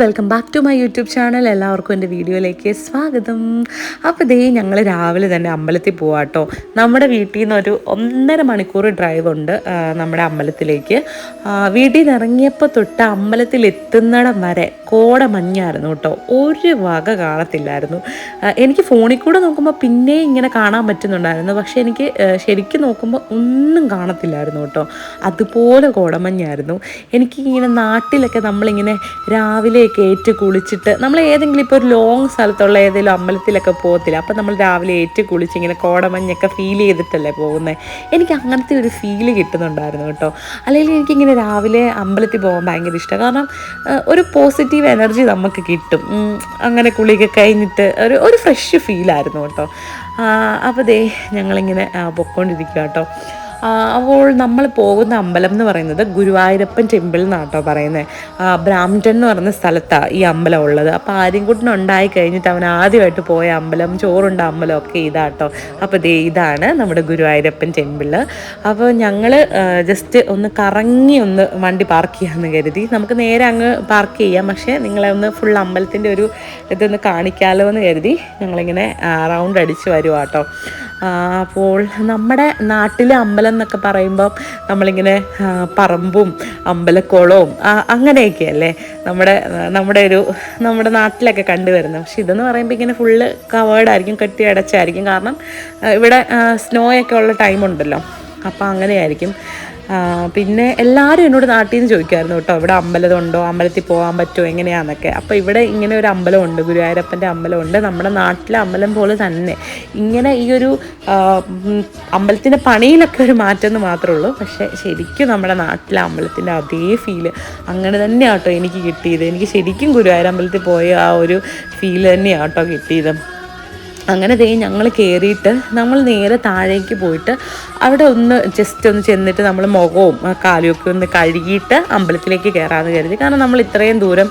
Welcome back to my YouTube channel. എല്ലാവർക്കും എൻ്റെ വീഡിയോയിലേക്ക് സ്വാഗതം. അപ്പോൾ ദേ ഞങ്ങൾ രാവിലെ തന്നെ അമ്പലത്തിൽ പോവാം കേട്ടോ. നമ്മുടെ വീട്ടിൽ നിന്ന് ഒരു 1.5 മണിക്കൂർ ഡ്രൈവ് ഉണ്ട് നമ്മുടെ അമ്പലത്തിലേക്ക്. വീട്ടിൽ നിന്ന് ഇറങ്ങിയപ്പോൾ തൊട്ട് അമ്പലത്തിൽ എത്തുന്നിടം വരെ കോടമഞ്ഞായിരുന്നു കേട്ടോ. ഒരു വക കാണത്തില്ലായിരുന്നു. എനിക്ക് ഫോണിൽ കൂടെ നോക്കുമ്പോൾ പിന്നെ ഇങ്ങനെ കാണാൻ പറ്റുന്നുണ്ടായിരുന്നു, പക്ഷേ എനിക്ക് ശരിക്കും നോക്കുമ്പോൾ ഒന്നും കാണത്തില്ലായിരുന്നു കേട്ടോ. അതുപോലെ കോടമഞ്ഞായിരുന്നു. എനിക്കിങ്ങനെ നാട്ടിലൊക്കെ നമ്മളിങ്ങനെ രാവിലെയൊക്കെ ഏറ്റ് കുളിച്ചിട്ട് നമ്മൾ ഏതെങ്കിലും ഇപ്പോൾ ഒരു ലോങ് സ്ഥലത്തുള്ള ഏതെങ്കിലും അമ്പലത്തിലൊക്കെ പോകത്തില്ല, അപ്പം നമ്മൾ രാവിലെ ഏറ്റ് കുളിച്ച് ഇങ്ങനെ കോടമഞ്ഞൊക്കെ ഫീൽ ചെയ്തിട്ടല്ലേ പോകുന്നത്. എനിക്ക് അങ്ങനത്തെ ഒരു ഫീല് കിട്ടുന്നുണ്ടായിരുന്നു കേട്ടോ. അല്ലെങ്കിൽ എനിക്കിങ്ങനെ രാവിലെ അമ്പലത്തിൽ പോകാൻ ഭയങ്കര ഇഷ്ടമാണ്. കാരണം ഒരു പോസിറ്റീവ് എനർജി നമുക്ക് കിട്ടും. അങ്ങനെ കുളിയൊക്കെ കഴിഞ്ഞിട്ട് ഒരു ഫ്രഷ് ഫീലായിരുന്നു കേട്ടോ. അപ്പോൾ ദേ ഞങ്ങളിങ്ങനെ പൊയ്ക്കൊണ്ടിരിക്കുക കേട്ടോ. അപ്പോൾ നമ്മൾ പോകുന്ന അമ്പലം എന്ന് പറയുന്നത് ഗുരുവായൂരപ്പൻ ടെമ്പിൾ എന്നാണ് കേട്ടോ പറയുന്നത്. ബ്രാംപ്ടൺ എന്ന് പറയുന്ന സ്ഥലത്താണ് ഈ അമ്പലം ഉള്ളത്. അപ്പോൾ ആര്യൻകുട്ടൻ ഉണ്ടായി കഴിഞ്ഞിട്ട് അവൻ ആദ്യമായിട്ട് പോയ അമ്പലം, ചോറുണ്ട അമ്പലം ഒക്കെ ഇതാട്ടോ. അപ്പോൾ ദേ ഇതാണ് നമ്മുടെ ഗുരുവായൂരപ്പൻ ടെമ്പിൾ. അപ്പോൾ ഞങ്ങൾ ജസ്റ്റ് ഒന്ന് കറങ്ങി ഒന്ന് വണ്ടി പാർക്ക് ചെയ്യാമെന്ന് കരുതി. നമുക്ക് നേരെ അങ്ങ് പാർക്ക് ചെയ്യാം, പക്ഷേ നിങ്ങളെ ഒന്ന് ഫുൾ അമ്പലത്തിൻ്റെ ഒരു ഇതൊന്ന് കാണിക്കാമല്ലോ എന്ന് കരുതി ഞങ്ങളിങ്ങനെ റൗണ്ട് അടിച്ച് വരുവാ കേട്ടോ. അപ്പോൾ നമ്മുടെ നാട്ടിലെ അമ്പലം എന്നൊക്കെ പറയുമ്പം നമ്മളിങ്ങനെ പറമ്പും അമ്പലക്കുളവും അങ്ങനെയൊക്കെയല്ലേ നമ്മുടെ നാട്ടിലൊക്കെ കണ്ടുവരുന്നത്. പക്ഷെ ഇതെന്ന് പറയുമ്പോൾ ഇങ്ങനെ ഫുള്ള് കവേർഡായിരിക്കും, കെട്ടി അടച്ചായിരിക്കും. കാരണം ഇവിടെ സ്നോ ഒക്കെ ഉള്ള ടൈമുണ്ടല്ലോ, അപ്പോൾ അങ്ങനെയായിരിക്കും. പിന്നെ എല്ലാവരും എന്നോട് നാട്ടിൽ നിന്ന് ചോദിക്കുമായിരുന്നു കേട്ടോ, ഇവിടെ അമ്പലമുണ്ടോ, അമ്പലത്തിൽ പോകാൻ പറ്റുമോ, എങ്ങനെയാണെന്നൊക്കെ. അപ്പോൾ ഇവിടെ ഇങ്ങനെ ഒരു അമ്പലമുണ്ട്, ഗുരുവായൂരപ്പൻ്റെ അമ്പലമുണ്ട്. നമ്മുടെ നാട്ടിലെ അമ്പലം പോലെ തന്നെ ഇങ്ങനെ ഈ ഒരു അമ്പലത്തിൻ്റെ പണിയിലൊക്കെ ഒരു മാറ്റമെന്ന് മാത്രമേ ഉള്ളൂ. പക്ഷേ ശരിക്കും നമ്മുടെ നാട്ടിലെ അമ്പലത്തിൻ്റെ അതേ ഫീല് അങ്ങനെ തന്നെയാണ് കേട്ടോ എനിക്ക് കിട്ടിയത്. എനിക്ക് ശരിക്കും ഗുരുവായൂർ അമ്പലത്തിൽ പോയ ആ ഒരു ഫീല് തന്നെയാണ് കേട്ടോ കിട്ടിയത്. അങ്ങനെ ദേ ഞങ്ങൾ കയറിയിട്ട് നമ്മൾ നേരെ താഴേക്ക് പോയിട്ട് അവിടെ ഒന്ന് ജസ്റ്റ് ഒന്ന് ചെന്നിട്ട് നമ്മൾ മുഖവും കാലുമൊക്കെ ഒന്ന് കഴുകിയിട്ട് അമ്പലത്തിലേക്ക് കയറാമെന്ന് കരുതി. കാരണം നമ്മൾ ഇത്രയും ദൂരം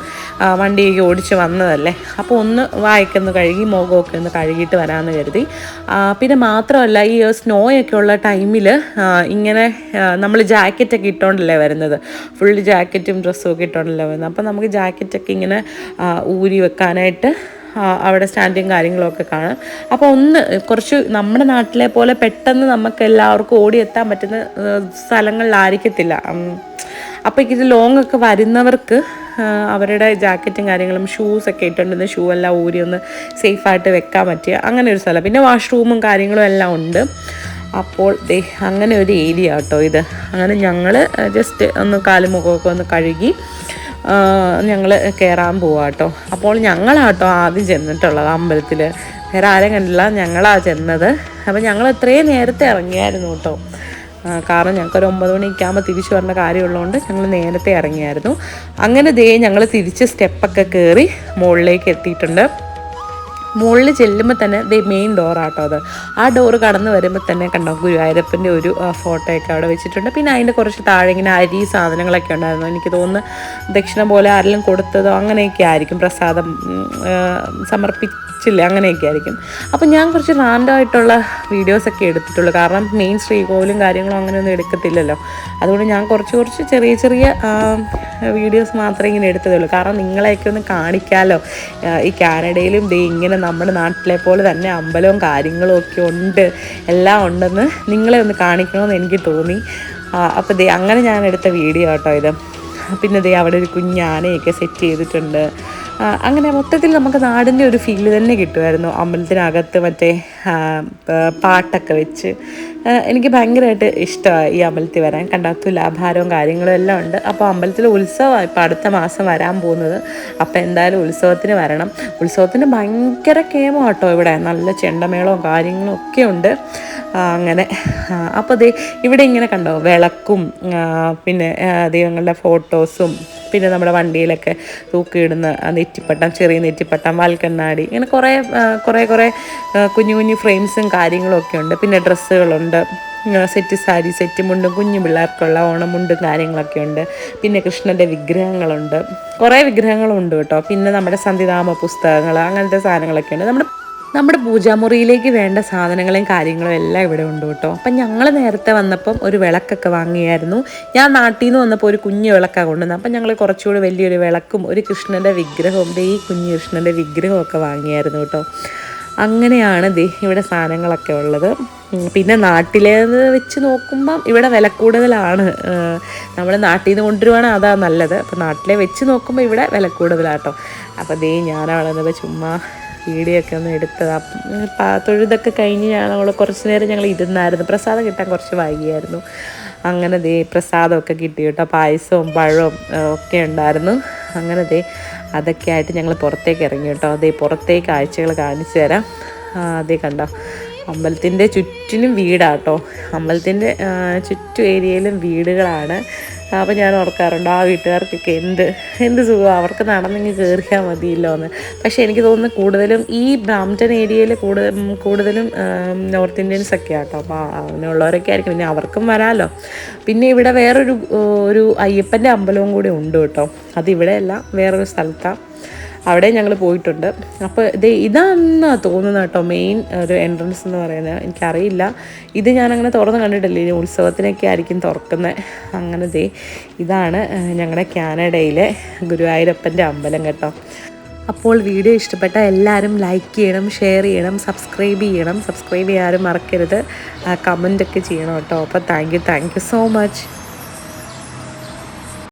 വണ്ടിയൊക്കെ ഓടിച്ച് വന്നതല്ലേ, അപ്പോൾ ഒന്ന് വായൊക്കെ കഴുകി മുഖമൊക്കെ ഒന്ന് കഴുകിയിട്ട് വരാമെന്ന് കരുതി. പിന്നെ മാത്രമല്ല ഈ സ്നോയൊക്കെ ഉള്ള ടൈമിൽ ഇങ്ങനെ നമ്മൾ ജാക്കറ്റൊക്കെ ഇട്ടുകൊണ്ടല്ലേ വരുന്നത്, ഫുൾ ജാക്കറ്റും ഡ്രസ്സും ഒക്കെ ഇട്ടുകൊണ്ടല്ലേ വരുന്നത്. അപ്പോൾ നമുക്ക് ജാക്കറ്റൊക്കെ ഇങ്ങനെ ഊരി വെക്കാനായിട്ട് അവിടെ സ്റ്റാൻഡും കാര്യങ്ങളൊക്കെ കാണാം. അപ്പോൾ ഒന്ന് കുറച്ച് നമ്മുടെ നാട്ടിലെ പോലെ പെട്ടെന്ന് നമുക്ക് എല്ലാവർക്കും ഓടിയെത്താൻ പറ്റുന്ന സ്ഥലങ്ങളിലായിരിക്കത്തില്ല. അപ്പോൾ ഇത് ലോങ് ഒക്കെ വരുന്നവർക്ക് അവരുടെ ജാക്കറ്റും കാര്യങ്ങളും ഷൂസൊക്കെ ഇട്ടുകൊണ്ടിരുന്ന ഷൂ എല്ലാം ഊരി ഒന്ന് സേഫായിട്ട് വെക്കാൻ പറ്റിയ അങ്ങനെ ഒരു സ്ഥലം. പിന്നെ വാഷ്റൂമും കാര്യങ്ങളും എല്ലാം ഉണ്ട്. അപ്പോൾ ദേ അങ്ങനെ ഒരു ഏരിയ കേട്ടോ ഇത്. അങ്ങനെ ഞങ്ങൾ ജസ്റ്റ് ഒന്ന് കാലുമുഖമൊക്കെ ഒന്ന് കഴുകി ഞങ്ങൾ കയറാൻ പോവാം കേട്ടോ. അപ്പോൾ ഞങ്ങളാട്ടോ ആദ്യം ചെന്നിട്ടുള്ളത് അമ്പലത്തിൽ, വേറെ ആരും കണ്ടില്ല, ഞങ്ങളാണ് ചെന്നത്. അപ്പോൾ ഞങ്ങൾ എത്രയും നേരത്തെ ഇറങ്ങിയായിരുന്നു കേട്ടോ. കാരണം ഞങ്ങൾക്കൊരു 9 മണിയൊക്കെ ആകുമ്പോൾ തിരിച്ചു വരേണ്ട കാര്യമുള്ളതുകൊണ്ട് ഞങ്ങൾ നേരത്തെ ഇറങ്ങിയായിരുന്നു. അങ്ങനെ ദേ ഞങ്ങൾ തിരിച്ച് സ്റ്റെപ്പൊക്കെ കയറി മുകളിലേക്ക് എത്തിയിട്ടുണ്ട്. മുകളിൽ ചെല്ലുമ്പോൾ തന്നെ ദേ മെയിൻ ഡോറാട്ടോ അത്. ആ ഡോറ് കടന്ന് വരുമ്പോൾ തന്നെ കണ്ടോ ഗുരുവായൂരപ്പൻ്റെ ഒരു ഫോട്ടോയൊക്കെ അവിടെ വെച്ചിട്ടുണ്ട്. പിന്നെ അതിൻ്റെ കുറച്ച് താഴെ ഇങ്ങനെ അരി സാധനങ്ങളൊക്കെ ഉണ്ടായിരുന്നു. എനിക്ക് തോന്നുന്നു ദക്ഷിണ പോലെ ആരെങ്കിലും കൊടുത്തതോ അങ്ങനെയൊക്കെ ആയിരിക്കും, പ്രസാദം സമർപ്പിച്ചില്ല അങ്ങനെയൊക്കെ ആയിരിക്കും. അപ്പോൾ ഞാൻ കുറച്ച് റാൻഡമായിട്ടുള്ള വീഡിയോസൊക്കെ എടുത്തിട്ടുള്ളൂ. കാരണം മെയിൻ ശ്രീകോവിലും കാര്യങ്ങളും അങ്ങനെയൊന്നും എടുക്കത്തില്ലല്ലോ. അതുകൊണ്ട് ഞാൻ കുറച്ച് ചെറിയ വീഡിയോസ് മാത്രമേ ഇങ്ങനെ എടുത്തതുള്ളൂ. കാരണം നിങ്ങളെയൊക്കെ ഒന്ന് കാണിക്കാമല്ലോ. ഈ കാനഡയിലും ദേ ഇങ്ങനെ നമ്മുടെ നാട്ടിലെ പോലെ തന്നെ അമ്പലവും കാര്യങ്ങളും ഒക്കെ ഉണ്ട്, എല്ലാം ഉണ്ടെന്ന് നിങ്ങളെ ഒന്ന് കാണിക്കണമെന്ന് എനിക്ക് തോന്നി. അപ്പോൾ ദേ അങ്ങനെ ഞാൻ എടുത്ത വീഡിയോ കേട്ടോ ഇത്. പിന്നെ ദേ അവിടെ ഒരു കുഞ്ഞാനയൊക്കെ സെറ്റ് ചെയ്തിട്ടുണ്ട്. അങ്ങനെ മൊത്തത്തിൽ നമുക്ക് നാടിൻ്റെ ഒരു ഫീല് തന്നെ കിട്ടുമായിരുന്നു. അമ്പലത്തിനകത്ത് മറ്റേ പാട്ടൊക്കെ വെച്ച് എനിക്ക് ഭയങ്കരമായിട്ട് ഇഷ്ടമായി ഈ അമ്പലത്തിൽ വരാൻ. കണ്ട തുലാഭാരവും കാര്യങ്ങളും എല്ലാം ഉണ്ട്. അപ്പോൾ അമ്പലത്തിൽ ഉത്സവമാണ് ഇപ്പോൾ അടുത്ത മാസം വരാൻ പോകുന്നത്. അപ്പോൾ എന്തായാലും ഉത്സവത്തിന് വരണം. ഉത്സവത്തിന് ഭയങ്കര കേമോ കേട്ടോ ഇവിടെ, നല്ല ചെണ്ടമേളവും കാര്യങ്ങളും ഒക്കെ ഉണ്ട്. അങ്ങനെ അപ്പോൾ ദേ ഇവിടെ ഇങ്ങനെ കണ്ടോ വിളക്കും പിന്നെ ദൈവങ്ങളുടെ ഫോട്ടോസും പിന്നെ നമ്മുടെ വണ്ടിയിലൊക്കെ തൂക്കിയിടുന്ന നെറ്റിപ്പട്ടം, ചെറിയ നെറ്റിപ്പട്ടം, വാൽക്കണ്ണാടി, ഇങ്ങനെ കുറേ കുഞ്ഞു ഫ്രെയിംസും കാര്യങ്ങളും ഒക്കെ ഉണ്ട്. പിന്നെ ഡ്രസ്സുകളുണ്ട്, സെറ്റ് സാരി, സെറ്റ് മുണ്ടും, കുഞ്ഞു പിള്ളേർക്കുള്ള ഓണമുണ്ടും കാര്യങ്ങളൊക്കെ ഉണ്ട്. പിന്നെ കൃഷ്ണൻ്റെ വിഗ്രഹങ്ങളുണ്ട്, കുറേ വിഗ്രഹങ്ങളുണ്ട് കേട്ടോ. പിന്നെ നമ്മുടെ സന്ധിധാമ പുസ്തകങ്ങൾ അങ്ങനത്തെ സാധനങ്ങളൊക്കെ ഉണ്ട്. നമ്മുടെ നമ്മുടെ പൂജാമുറിയിലേക്ക് വേണ്ട സാധനങ്ങളും കാര്യങ്ങളും എല്ലാം ഇവിടെ ഉണ്ട് കേട്ടോ. അപ്പം ഞങ്ങൾ നേരത്തെ വന്നപ്പം ഒരു വിളക്കൊക്കെ വാങ്ങിയായിരുന്നു. ഞാൻ നാട്ടിൽ നിന്ന് വന്നപ്പോൾ ഒരു കുഞ്ഞു വിളക്കാണ് കൊണ്ടുവന്നത്. അപ്പം ഞങ്ങൾ കുറച്ചുകൂടി വലിയൊരു വിളക്കും ഒരു കൃഷ്ണൻ്റെ വിഗ്രഹവും ഈ കുഞ്ഞു കൃഷ്ണൻ്റെ വിഗ്രഹമൊക്കെ വാങ്ങിയായിരുന്നു കേട്ടോ. അങ്ങനെയാണ് ഇവിടെ സാധനങ്ങളൊക്കെ ഉള്ളത്. പിന്നെ നാട്ടിലേത് വെച്ച് നോക്കുമ്പം ഇവിടെ വില കൂടുതലാണ്. നമ്മൾ നാട്ടിൽ നിന്ന് കൊണ്ടുവരുവാണെങ്കിൽ അതാണ് നല്ലത്. അപ്പോൾ നാട്ടിലെ വെച്ച് നോക്കുമ്പോൾ ഇവിടെ വില കൂടുതലാട്ടോ. അപ്പോൾ ഞാനവിടെ ചുമ്മാ വീഡിയോ ഒക്കെ ഒന്ന് എടുത്തത്. തൊഴുതൊക്കെ കഴിഞ്ഞ് ഞങ്ങൾ കുറച്ച് നേരം ഞങ്ങൾ ഇരുന്നായിരുന്നു. പ്രസാദം കിട്ടാൻ കുറച്ച് വൈകിയായിരുന്നു. അങ്ങനെ പ്രസാദമൊക്കെ കിട്ടി കേട്ടോ. പായസവും പഴവും ഒക്കെ ഉണ്ടായിരുന്നു. അങ്ങനെ അതൊക്കെ ആയിട്ട് ഞങ്ങൾ പുറത്തേക്ക് ഇറങ്ങി കേട്ടോ. പുറത്തേക്ക് കാഴ്ചകൾ കാണിച്ചു തരാം. കണ്ടോ, അമ്പലത്തിൻ്റെ ചുറ്റിനും വീടാട്ടോ. അമ്പലത്തിൻ്റെ ചുറ്റും ഏരിയയിലും വീടുകളാണ്. അപ്പോൾ ഞാൻ ഓർക്കാറുണ്ട് ആ വീട്ടുകാർക്കൊക്കെ എന്ത് സുഖം, അവർക്ക് നടന്നെങ്കിൽ കയറിയാൽ മതിയല്ലോ എന്ന്. പക്ഷേ എനിക്ക് തോന്നുന്നു കൂടുതലും ഈ ബ്രാംപ്ടൺ ഏരിയയിൽ കൂടുതലും നോർത്ത് ഇന്ത്യൻസൊക്കെ ആട്ടോ. അപ്പോൾ അങ്ങനെയുള്ളവരൊക്കെ ആയിരിക്കും. പിന്നെ അവർക്കും വരാമല്ലോ. പിന്നെ ഇവിടെ ഒരു അയ്യപ്പൻ്റെ അമ്പലവും കൂടി ഉണ്ട് കേട്ടോ. അതിവിടെയല്ല, വേറൊരു സ്ഥലത്താണ്. അവിടെ ഞങ്ങൾ പോയിട്ടുണ്ട്. അപ്പോൾ ഇതാണെന്നാണ് തോന്നുന്നത് കേട്ടോ മെയിൻ ഒരു എൻട്രൻസ് എന്ന് പറയുന്നത്. എനിക്കറിയില്ല, ഇത് ഞാനങ്ങനെ തുറന്ന് കണ്ടിട്ടില്ല. ഇനി ഉത്സവത്തിനൊക്കെ ആയിരിക്കും തുറക്കുന്നത്. അങ്ങനെ ഇതാണ് ഞങ്ങളുടെ കാനഡയിലെ ഗുരുവായൂരപ്പൻ്റെ അമ്പലം കേട്ടോ. അപ്പോൾ വീഡിയോ ഇഷ്ടപ്പെട്ട എല്ലാവരും ലൈക്ക് ചെയ്യണം, ഷെയർ ചെയ്യണം, സബ്സ്ക്രൈബ് ചെയ്യാനും മറക്കരുത്. കമൻ്റൊക്കെ ചെയ്യണം കേട്ടോ. അപ്പോൾ താങ്ക് യു സോ മച്ച്.